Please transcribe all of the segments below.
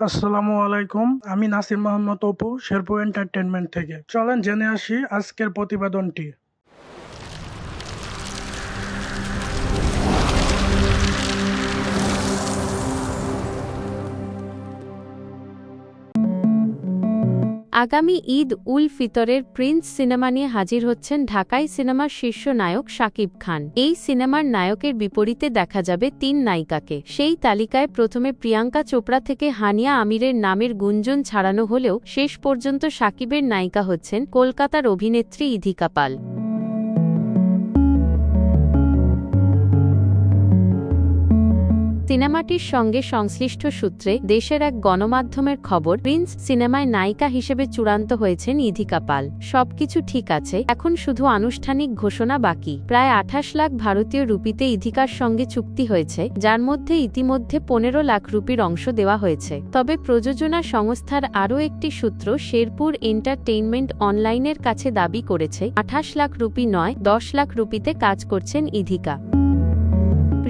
আসসালামু আলাইকুম। আমি নাসির মোহাম্মদ অপু, শেরপুর এন্টারটেইনমেন্ট থেকে। চলেন জেনে আসি আজকের প্রতিবেদনটি। আগামী ঈদ উল ফিতরের প্রিন্স সিনেমা নিয়ে হাজির হচ্ছেন ঢাকাই সিনেমার শীর্ষ নায়ক শাকিব খান। এই সিনেমার নায়কের বিপরীতে দেখা যাবে ৩ নায়িকাকে। সেই তালিকায় প্রথমে প্রিয়াঙ্কা চোপড়া থেকে হানিয়া আমিরের নামের গুঞ্জন ছড়ানো হলেও শেষ পর্যন্ত শাকিবের নায়িকা হচ্ছেন কলকাতার অভিনেত্রী ইধিকা পাল। সিনেমাটির সঙ্গে সংশ্লিষ্ট সূত্রে দেশের এক গণমাধ্যমের খবর, প্রিন্স সিনেমায় নায়িকা হিসেবে চূড়ান্ত হয়েছেন ইধিকা পাল। সবকিছু ঠিক আছে, এখন শুধু আনুষ্ঠানিক ঘোষণা বাকি। প্রায় ২৮ লাখ ভারতীয় রুপিতে ইধিকার সঙ্গে চুক্তি হয়েছে, যার মধ্যে ইতিমধ্যে ১৫ লাখ রুপির অংশ দেওয়া হয়েছে। তবে প্রযোজনা সংস্থার আরও একটি সূত্র শেরপুর এন্টারটেইনমেন্ট অনলাইনের কাছে দাবি করেছে ২৮ লাখ রুপি নয়, ১০ লাখ রুপিতে কাজ করছেন ইধিকা।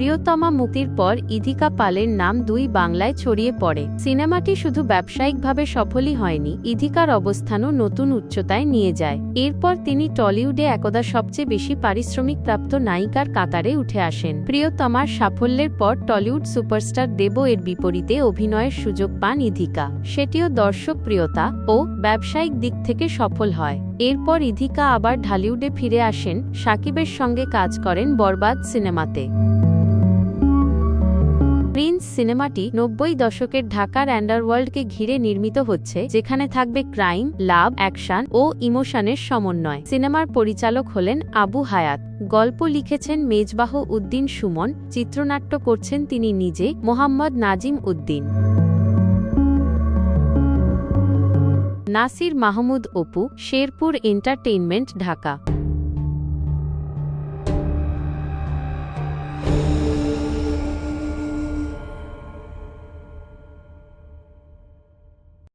প্রিয়তমা মুক্তির পর ইধিকা পালের নাম ২ বাংলায় ছড়িয়ে পড়ে। সিনেমাটি শুধু ব্যবসায়িকভাবে সফলই হয়নি, ইধিকার অবস্থানও নতুন উচ্চতায় নিয়ে যায়। এরপর তিনি টলিউডে একদা সবচেয়ে বেশি পারিশ্রমিক প্রাপ্ত নায়িকার কাতারে উঠে আসেন। প্রিয়তমার সাফল্যের পর টলিউড সুপারস্টার দেব এর বিপরীতে অভিনয়ের সুযোগ পান ইধিকা। সেটিও দর্শকপ্রিয়তা ও ব্যবসায়িক দিক থেকে সফল হয়। এরপর ইধিকা আবার ঢালিউডে ফিরে আসেন, শাকিবের সঙ্গে কাজ করেন বরবাদ সিনেমাতে। প্রিন্স সিনেমাটি ৯০ দশকের ঢাকার আন্ডারওয়ার্ল্ডকে ঘিরে নির্মিত হচ্ছে, যেখানে থাকবে ক্রাইম, লাভ, অ্যাকশন ও ইমোশনের সমন্বয়। সিনেমার পরিচালক হলেন আবু হায়াত। গল্প লিখেছেন মেজবাহ উদ্দিন সুমন, চিত্রনাট্য করছেন তিনি নিজে, মোহাম্মদ নাজিম উদ্দিন। নাসির মাহমুদ অপু, শেরপুর এন্টারটেইনমেন্ট, ঢাকা।